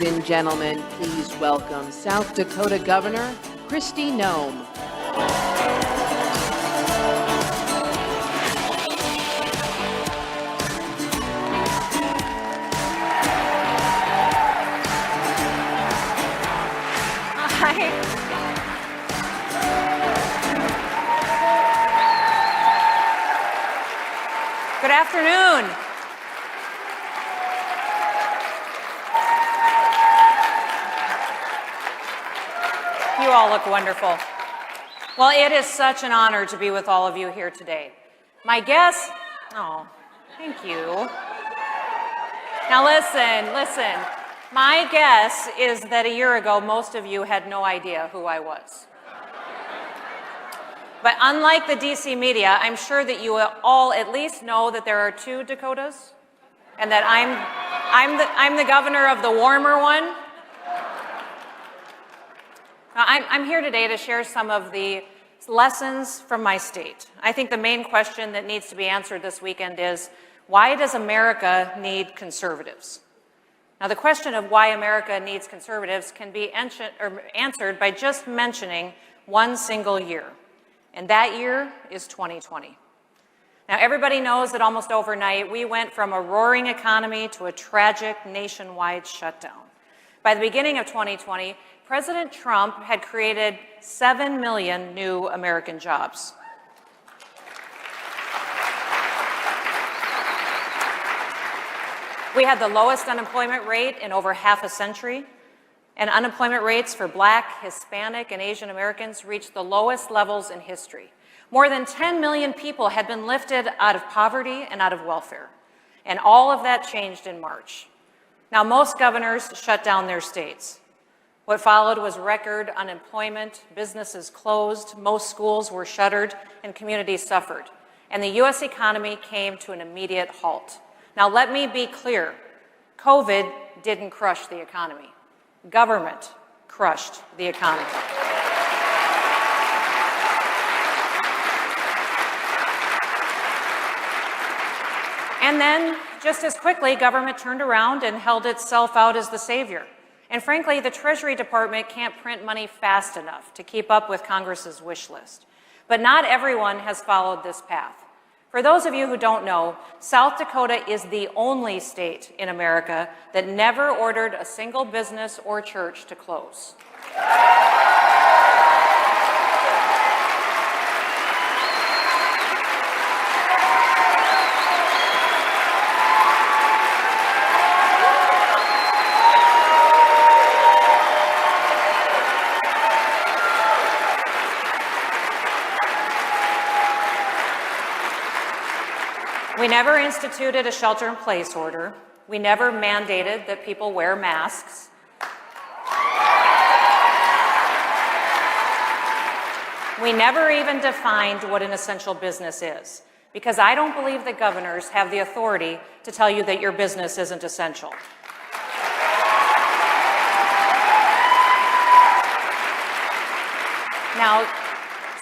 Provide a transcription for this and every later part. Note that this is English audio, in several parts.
Ladies and gentlemen, please welcome South Dakota Governor Kristi Noem. Hi. Good afternoon. You all look wonderful. Well, it is such an honor to be with all of you here today. My guess, oh, thank you. Now listen. My guess is that a year ago, most of you had no idea who I was. But unlike the DC media, I'm sure that you all at least know that there are two Dakotas, and that I'm the governor of the warmer one. Now, I'm here today to share some of the lessons from my state. I think the main question that needs to be answered this weekend is, why does America need conservatives? Now, the question of why America needs conservatives can be answered by just mentioning one single year, and that year is 2020. Now, everybody knows that almost overnight, we went from a roaring economy to a tragic nationwide shutdown. By the beginning of 2020, President Trump had created 7 million new American jobs. We had the lowest unemployment rate in over half a century, and unemployment rates for Black, Hispanic, and Asian Americans reached the lowest levels in history. More than 10 million people had been lifted out of poverty and out of welfare, and all of that changed in March. Now, most governors shut down their states. What followed was record unemployment, businesses closed, most schools were shuttered, and communities suffered. And the U.S. economy came to an immediate halt. Now, let me be clear. COVID didn't crush the economy. Government crushed the economy. And then, just as quickly, government turned around and held itself out as the savior. And frankly, the Treasury Department can't print money fast enough to keep up with Congress's wish list. But not everyone has followed this path. For those of you who don't know, South Dakota is the only state in America that never ordered a single business or church to close. We never instituted a shelter-in-place order. We never mandated that people wear masks. We never even defined what an essential business is, because I don't believe that governors have the authority to tell you that your business isn't essential. Now,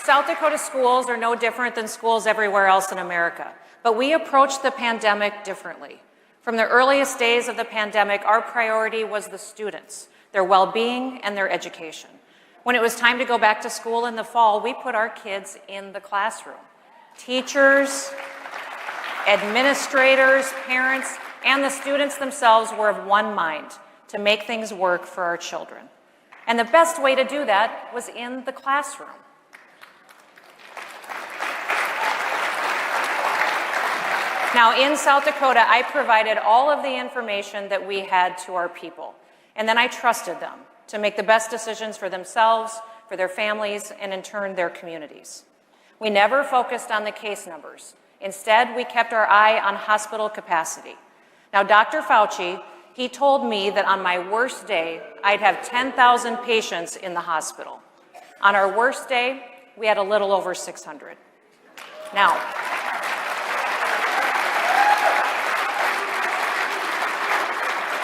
South Dakota schools are no different than schools everywhere else in America. But we approached the pandemic differently. From the earliest days of the pandemic, our priority was the students, their well-being, and their education. When it was time to go back to school in the fall, we put our kids in the classroom. Teachers, administrators, parents, and the students themselves were of one mind to make things work for our children. And the best way to do that was in the classroom. Now, in South Dakota, I provided all of the information that we had to our people, and then I trusted them to make the best decisions for themselves, for their families, and in turn, their communities. We never focused on the case numbers. Instead, we kept our eye on hospital capacity. Now, Dr. Fauci, he told me that on my worst day, I'd have 10,000 patients in the hospital. On our worst day, we had a little over 600. Now,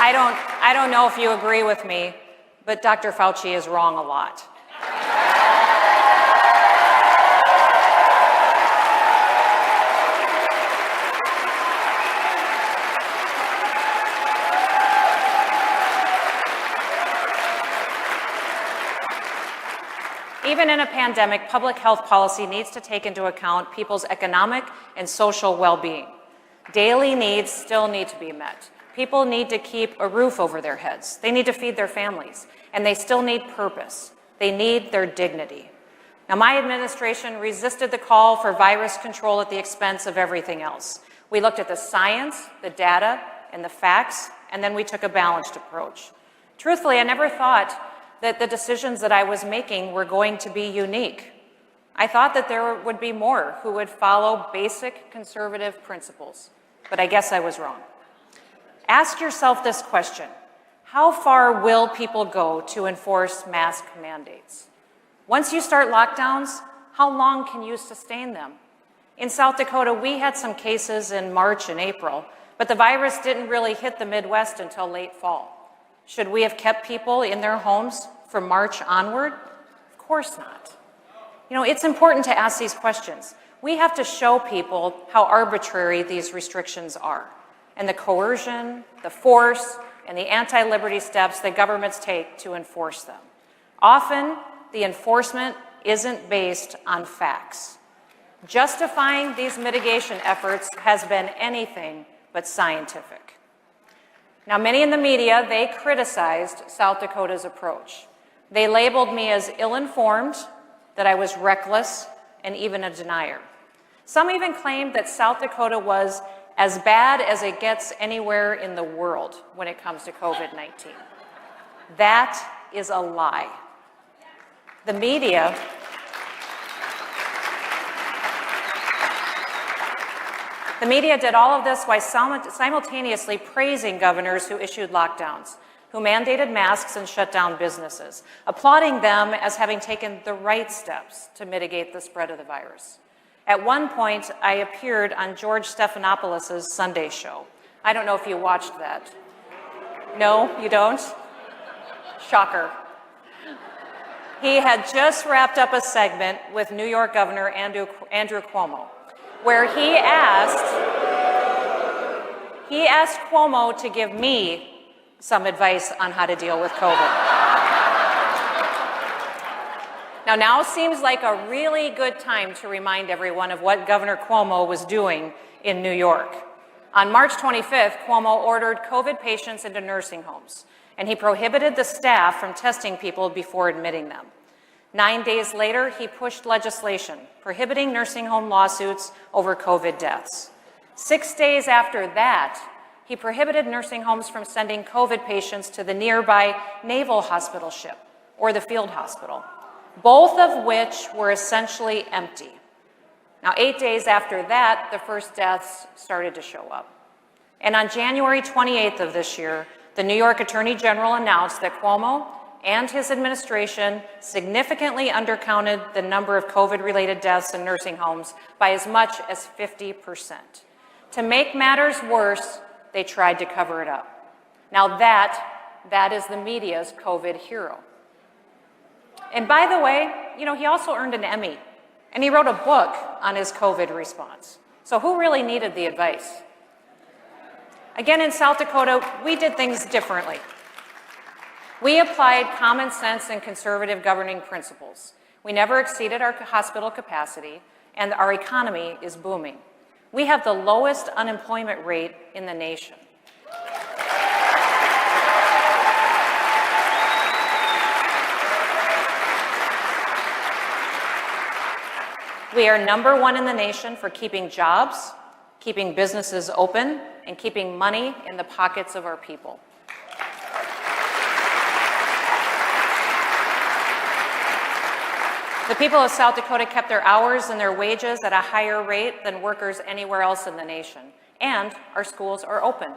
I don't know if you agree with me, but Dr. Fauci is wrong a lot. Even in a pandemic, public health policy needs to take into account people's economic and social well-being. Daily needs still need to be met. People need to keep a roof over their heads. They need to feed their families, and they still need purpose. They need their dignity. Now, my administration resisted the call for virus control at the expense of everything else. We looked at the science, the data, and the facts, and then we took a balanced approach. Truthfully, I never thought that the decisions that I was making were going to be unique. I thought that there would be more who would follow basic conservative principles, but I guess I was wrong. Ask yourself this question: how far will people go to enforce mask mandates? Once you start lockdowns, how long can you sustain them? In South Dakota, we had some cases in March and April, but the virus didn't really hit the Midwest until late fall. Should we have kept people in their homes from March onward? Of course not. You know, it's important to ask these questions. We have to show people how arbitrary these restrictions are, and the coercion, the force, and the anti-liberty steps that governments take to enforce them. Often, the enforcement isn't based on facts. Justifying these mitigation efforts has been anything but scientific. Now, many in the media, they criticized South Dakota's approach. They labeled me as ill-informed, that I was reckless, and even a denier. Some even claimed that South Dakota was as bad as it gets anywhere in the world when it comes to COVID-19. That is a lie. The media did all of this while simultaneously praising governors who issued lockdowns, who mandated masks and shut down businesses, applauding them as having taken the right steps to mitigate the spread of the virus. At one point, I appeared on George Stephanopoulos' Sunday show. I don't know if you watched that. No, you don't? Shocker. He had just wrapped up a segment with New York Governor Andrew Cuomo, where he asked Cuomo to give me some advice on how to deal with COVID. Now seems like a really good time to remind everyone of what Governor Cuomo was doing in New York. On March 25th, Cuomo ordered COVID patients into nursing homes, and he prohibited the staff from testing people before admitting them. 9 days later, he pushed legislation prohibiting nursing home lawsuits over COVID deaths. 6 days after that, he prohibited nursing homes from sending COVID patients to the nearby Naval Hospital ship or the field hospital, both of which were essentially empty. Now, 8 days after that, the first deaths started to show up. And on January 28th of this year, the New York Attorney General announced that Cuomo and his administration significantly undercounted the number of COVID-related deaths in nursing homes by as much as 50%. To make matters worse, they tried to cover it up. Now that is the media's COVID hero. And by the way, you know, he also earned an Emmy, and he wrote a book on his COVID response. So who really needed the advice? Again, in South Dakota, we did things differently. We applied common sense and conservative governing principles. We never exceeded our hospital capacity, and our economy is booming. We have the lowest unemployment rate in the nation. We are number one in the nation for keeping jobs, keeping businesses open, and keeping money in the pockets of our people. The people of South Dakota kept their hours and their wages at a higher rate than workers anywhere else in the nation, and our schools are open.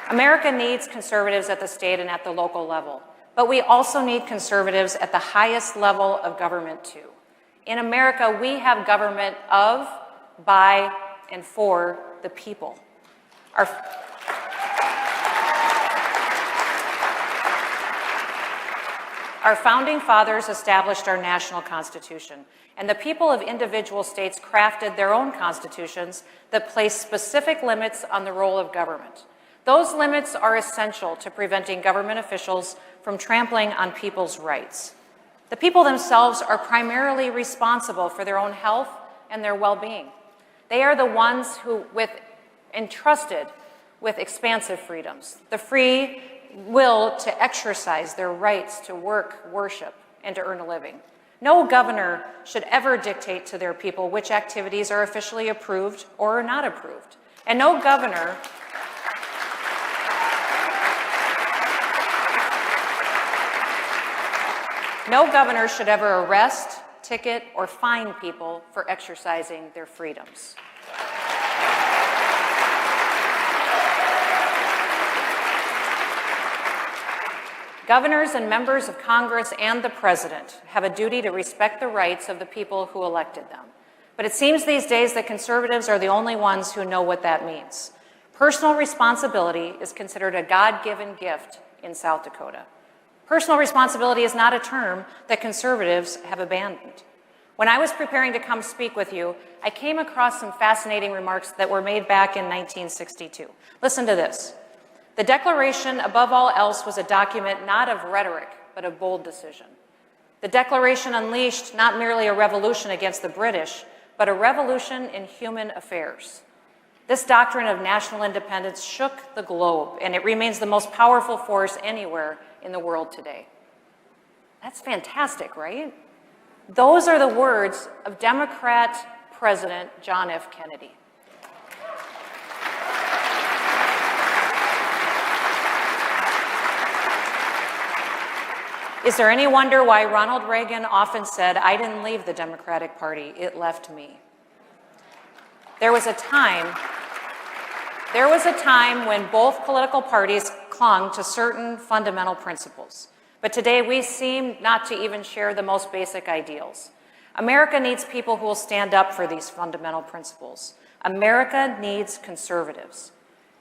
America needs conservatives at the state and at the local level, but we also need conservatives at the highest level of government too. In America, we have government of, by, and for the people. Our founding fathers established our national constitution, and the people of individual states crafted their own constitutions that place specific limits on the role of government. Those limits are essential to preventing government officials from trampling on people's rights. The people themselves are primarily responsible for their own health and their well-being. They are the ones who, entrusted with expansive freedoms, the free will to exercise their rights to work, worship, and to earn a living. No governor should ever dictate to their people which activities are officially approved or are not approved. And no governor should ever arrest, ticket, or fine people for exercising their freedoms. Governors and members of Congress and the President have a duty to respect the rights of the people who elected them. But it seems these days that conservatives are the only ones who know what that means. Personal responsibility is considered a God-given gift in South Dakota. Personal responsibility is not a term that conservatives have abandoned. When I was preparing to come speak with you, I came across some fascinating remarks that were made back in 1962. Listen to this. The Declaration, above all else, was a document not of rhetoric, but of bold decision. The Declaration unleashed not merely a revolution against the British, but a revolution in human affairs. This doctrine of national independence shook the globe, and it remains the most powerful force anywhere in the world today. That's fantastic, right? Those are the words of Democrat President John F. Kennedy. Is there any wonder why Ronald Reagan often said, "I didn't leave the Democratic Party, it left me"? There was a time when both political parties clung to certain fundamental principles. But today we seem not to even share the most basic ideals. America needs people who will stand up for these fundamental principles. America needs conservatives.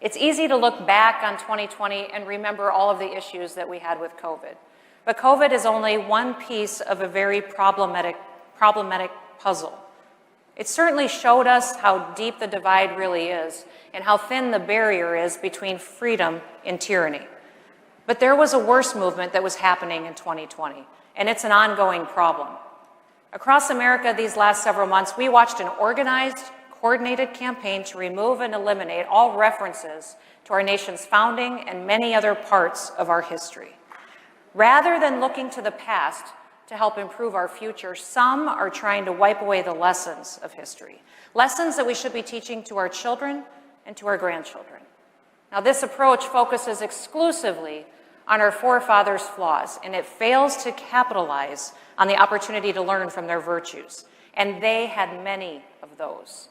It's easy to look back on 2020 and remember all of the issues that we had with COVID. But COVID is only one piece of a very problematic puzzle. It certainly showed us how deep the divide really is and how thin the barrier is between freedom and tyranny. But there was a worse movement that was happening in 2020, and it's an ongoing problem. Across America these last several months, we watched an organized, coordinated campaign to remove and eliminate all references to our nation's founding and many other parts of our history. Rather than looking to the past to help improve our future, some are trying to wipe away the lessons of history, lessons that we should be teaching to our children and to our grandchildren. Now, this approach focuses exclusively on our forefathers' flaws, and it fails to capitalize on the opportunity to learn from their virtues, and they had many of those.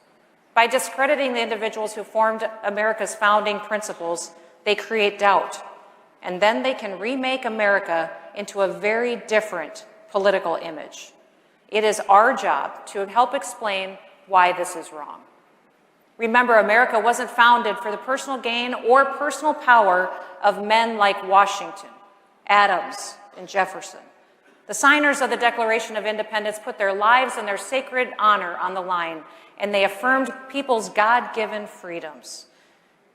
By discrediting the individuals who formed America's founding principles, they create doubt. And then they can remake America into a very different political image. It is our job to help explain why this is wrong. Remember, America wasn't founded for the personal gain or personal power of men like Washington, Adams, and Jefferson. The signers of the Declaration of Independence put their lives and their sacred honor on the line, and they affirmed people's God-given freedoms.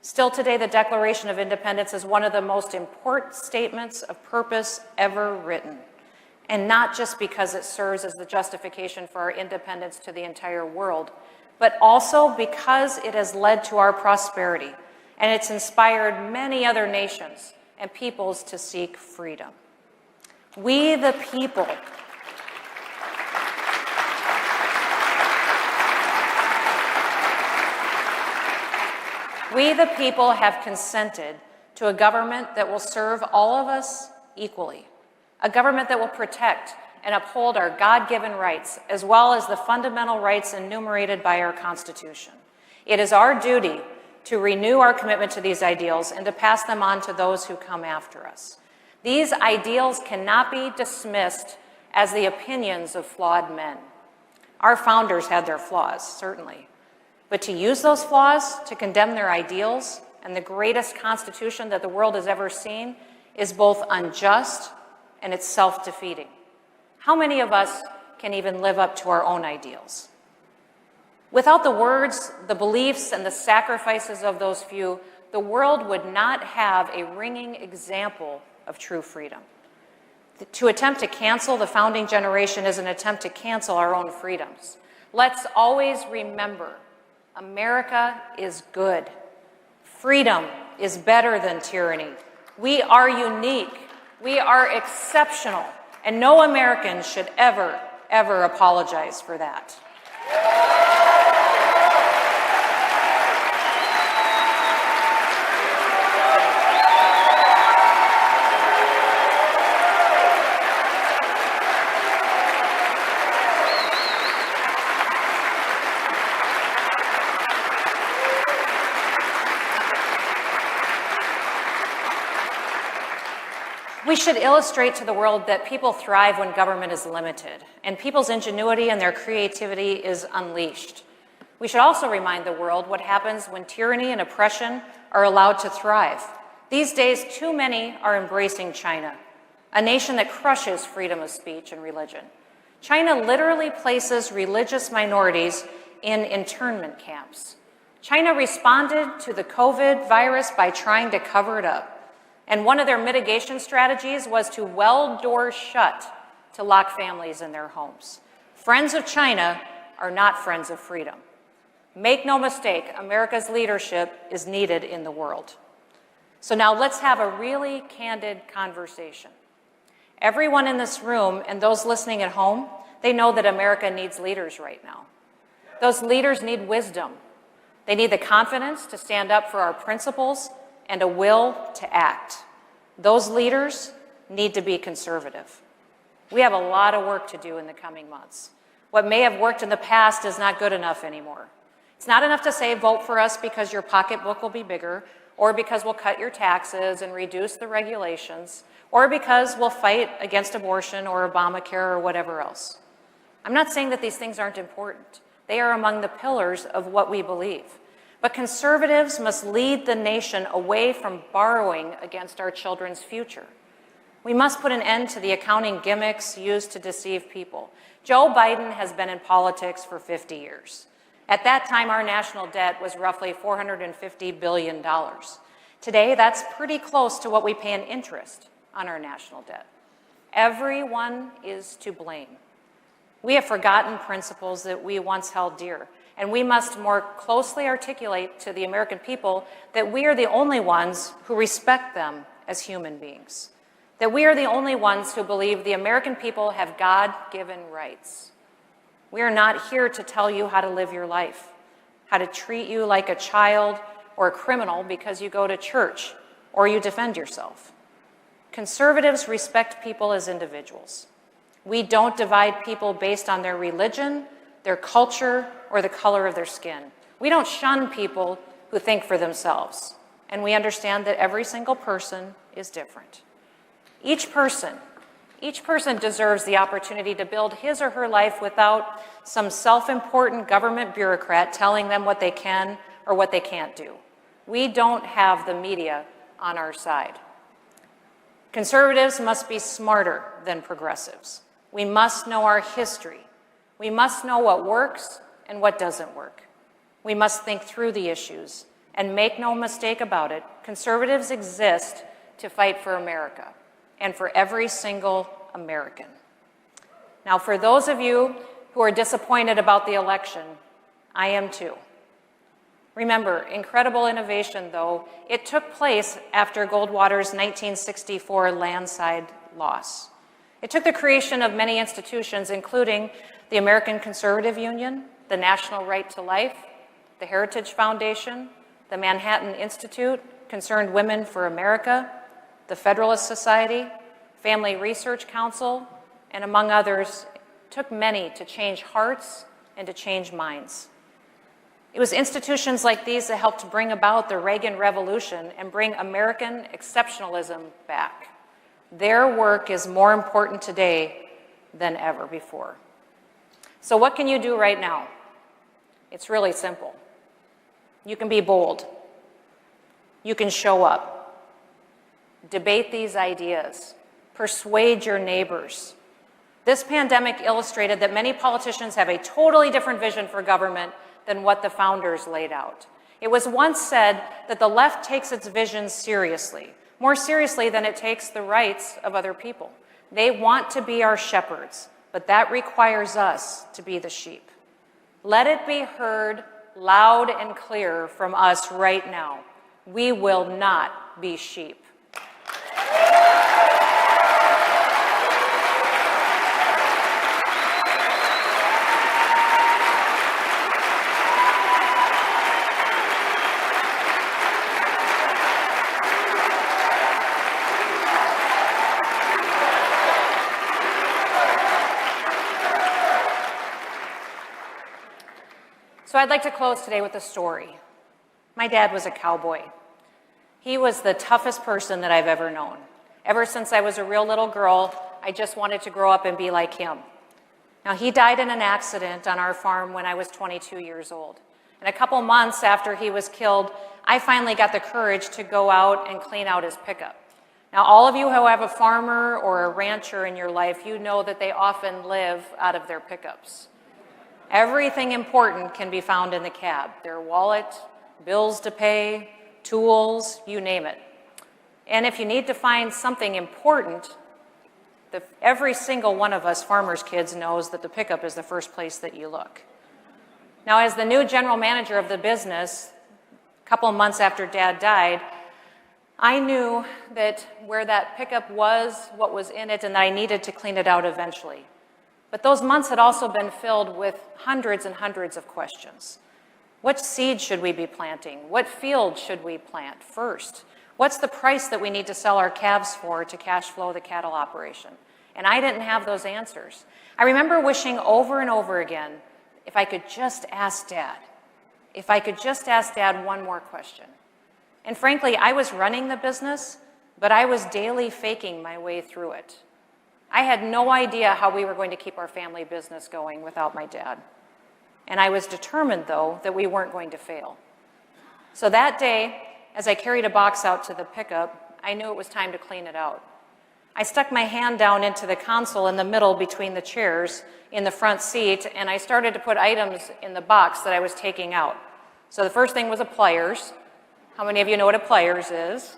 Still today, the Declaration of Independence is one of the most important statements of purpose ever written. And not just because it serves as the justification for our independence to the entire world, but also because it has led to our prosperity, and it's inspired many other nations and peoples to seek freedom. We the people have consented to a government that will serve all of us equally, a government that will protect and uphold our God-given rights, as well as the fundamental rights enumerated by our Constitution. It is our duty to renew our commitment to these ideals and to pass them on to those who come after us. These ideals cannot be dismissed as the opinions of flawed men. Our founders had their flaws, certainly. But to use those flaws to condemn their ideals and the greatest Constitution that the world has ever seen is both unjust and it's self-defeating. How many of us can even live up to our own ideals? Without the words, the beliefs, and the sacrifices of those few, the world would not have a ringing example of true freedom. To attempt to cancel the founding generation is an attempt to cancel our own freedoms. Let's always remember, America is good. Freedom is better than tyranny. We are unique. We are exceptional. And no American should ever, ever apologize for that. We should illustrate to the world that people thrive when government is limited, and people's ingenuity and their creativity is unleashed. We should also remind the world what happens when tyranny and oppression are allowed to thrive. These days, too many are embracing China, a nation that crushes freedom of speech and religion. China literally places religious minorities in internment camps. China responded to the COVID virus by trying to cover it up. And one of their mitigation strategies was to weld doors shut to lock families in their homes. Friends of China are not friends of freedom. Make no mistake, America's leadership is needed in the world. So now let's have a really candid conversation. Everyone in this room and those listening at home, they know that America needs leaders right now. Those leaders need wisdom. They need the confidence to stand up for our principles and a will to act. Those leaders need to be conservative. We have a lot of work to do in the coming months. What may have worked in the past is not good enough anymore. It's not enough to say, vote for us because your pocketbook will be bigger, or because we'll cut your taxes and reduce the regulations, or because we'll fight against abortion or Obamacare or whatever else. I'm not saying that these things aren't important. They are among the pillars of what we believe. But conservatives must lead the nation away from borrowing against our children's future. We must put an end to the accounting gimmicks used to deceive people. Joe Biden has been in politics for 50 years. At that time, our national debt was roughly $450 billion. Today, that's pretty close to what we pay in interest on our national debt. Everyone is to blame. We have forgotten principles that we once held dear. And we must more closely articulate to the American people that we are the only ones who respect them as human beings. That we are the only ones who believe the American people have God-given rights. We are not here to tell you how to live your life, how to treat you like a child or a criminal because you go to church or you defend yourself. Conservatives respect people as individuals. We don't divide people based on their religion, their culture, or the color of their skin. We don't shun people who think for themselves. And we understand that every single person is different. Each person deserves the opportunity to build his or her life without some self-important government bureaucrat telling them what they can or what they can't do. We don't have the media on our side. Conservatives must be smarter than progressives. We must know our history. We must know what works and what doesn't work. We must think through the issues, and make no mistake about it, conservatives exist to fight for America and for every single American. Now, for those of you who are disappointed about the election, I am too. Remember, incredible innovation, though, it took place after Goldwater's 1964 landslide loss. It took the creation of many institutions, including the American Conservative Union, the National Right to Life, the Heritage Foundation, the Manhattan Institute, Concerned Women for America, the Federalist Society, Family Research Council, and among others, it took many to change hearts and to change minds. It was institutions like these that helped bring about the Reagan Revolution and bring American exceptionalism back. Their work is more important today than ever before. So what can you do right now? It's really simple. You can be bold. You can show up. Debate these ideas. Persuade your neighbors. This pandemic illustrated that many politicians have a totally different vision for government than what the founders laid out. It was once said that the left takes its vision seriously, more seriously than it takes the rights of other people. They want to be our shepherds, but that requires us to be the sheep. Let it be heard loud and clear from us right now. We will not be sheep. So I'd like to close today with a story. My dad was a cowboy. He was the toughest person that I've ever known. Ever since I was a real little girl, I just wanted to grow up and be like him. Now, he died in an accident on our farm when I was 22 years old. And a couple months after he was killed, I finally got the courage to go out and clean out his pickup. Now, all of you who have a farmer or a rancher in your life, you know that they often live out of their pickups. Everything important can be found in the cab. Their wallet, bills to pay, tools, you name it. And if you need to find something important, every single one of us farmers' kids knows that the pickup is the first place that you look. Now, as the new general manager of the business, a couple of months after Dad died, I knew that where that pickup was, what was in it, and that I needed to clean it out eventually. But those months had also been filled with hundreds and hundreds of questions. What seed should we be planting? What field should we plant first? What's the price that we need to sell our calves for to cash flow the cattle operation? And I didn't have those answers. I remember wishing over and over again, if I could just ask Dad. If I could just ask Dad one more question. And frankly, I was running the business, but I was daily faking my way through it. I had no idea how we were going to keep our family business going without my dad. And I was determined, though, that we weren't going to fail. So that day, as I carried a box out to the pickup, I knew it was time to clean it out. I stuck my hand down into the console in the middle between the chairs in the front seat, and I started to put items in the box that I was taking out. So the first thing was a pliers. How many of you know what a pliers is?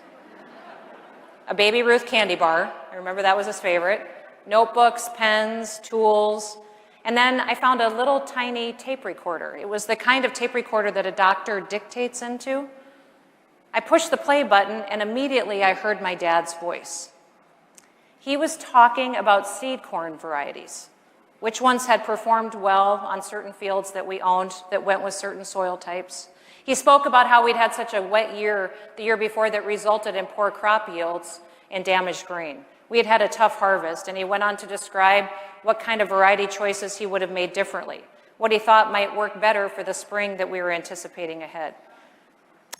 A Baby Ruth candy bar. I remember that was his favorite. Notebooks, pens, tools. And then I found a little tiny tape recorder. It was the kind of tape recorder that a doctor dictates into. I pushed the play button, and immediately I heard my dad's voice. He was talking about seed corn varieties, which ones had performed well on certain fields that we owned that went with certain soil types. He spoke about how we'd had such a wet year the year before that resulted in poor crop yields and damaged grain. We had had a tough harvest, and he went on to describe what kind of variety choices he would have made differently, what he thought might work better for the spring that we were anticipating ahead.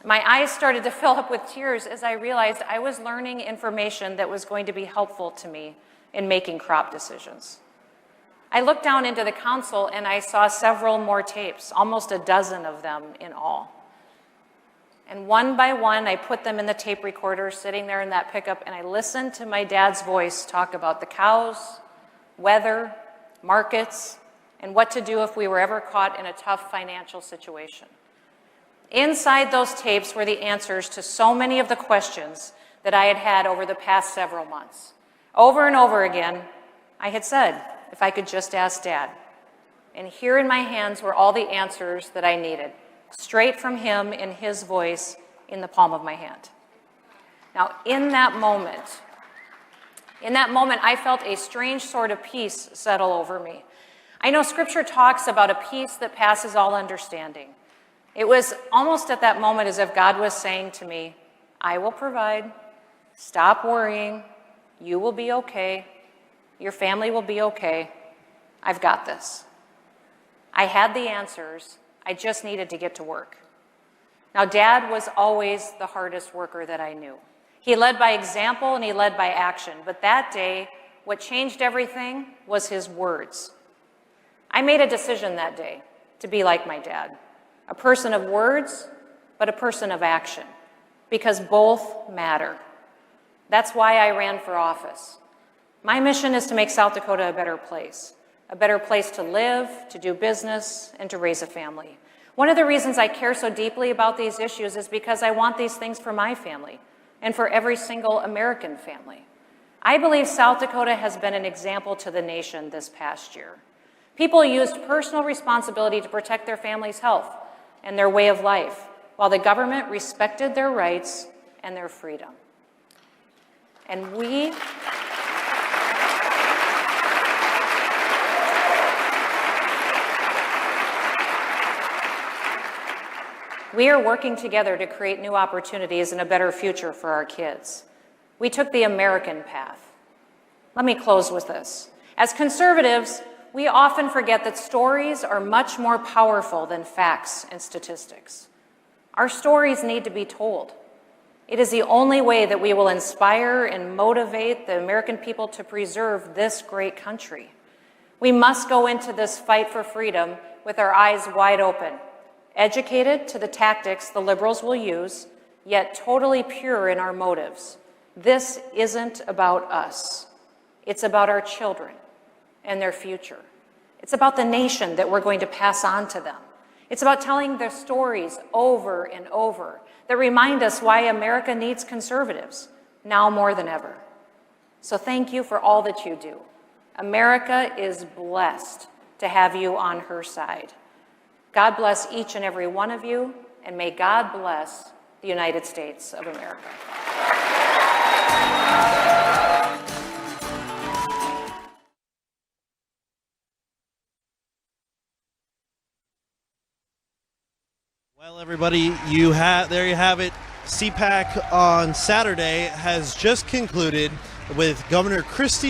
My eyes started to fill up with tears as I realized I was learning information that was going to be helpful to me in making crop decisions. I looked down into the console and I saw several more tapes, almost a dozen of them in all. And one by one, I put them in the tape recorder sitting there in that pickup, and I listened to my dad's voice talk about the cows, weather, markets, and what to do if we were ever caught in a tough financial situation. Inside those tapes were the answers to so many of the questions that I had had over the past several months. Over and over again, I had said, if I could just ask Dad. And here in my hands were all the answers that I needed, straight from him in his voice in the palm of my hand. Now, in that moment, I felt a strange sort of peace settle over me. I know Scripture talks about a peace that passes all understanding. It was almost at that moment as if God was saying to me, I will provide, stop worrying, you will be okay, your family will be okay, I've got this. I had the answers, I just needed to get to work. Now, Dad was always the hardest worker that I knew. He led by example and he led by action, but that day, what changed everything was his words. I made a decision that day to be like my dad, a person of words, but a person of action, because both matter. That's why I ran for office. My mission is to make South Dakota a better place to live, to do business, and to raise a family. One of the reasons I care so deeply about these issues is because I want these things for my family and for every single American family. I believe South Dakota has been an example to the nation this past year. People used personal responsibility to protect their family's health and their way of life, while the government respected their rights and their freedom. And we are working together to create new opportunities and a better future for our kids. We took the American path. Let me close with this. As conservatives, we often forget that stories are much more powerful than facts and statistics. Our stories need to be told. It is the only way that we will inspire and motivate the American people to preserve this great country. We must go into this fight for freedom with our eyes wide open, educated to the tactics the liberals will use, yet totally pure in our motives. This isn't about us. It's about our children and their future. It's about the nation that we're going to pass on to them. It's about telling their stories over and over that remind us why America needs conservatives, now more than ever. So thank you for all that you do. America is blessed to have you on her side. God bless each and every one of you, and may God bless the United States of America. Well, everybody, there you have it. CPAC on Saturday has just concluded with Governor Kristi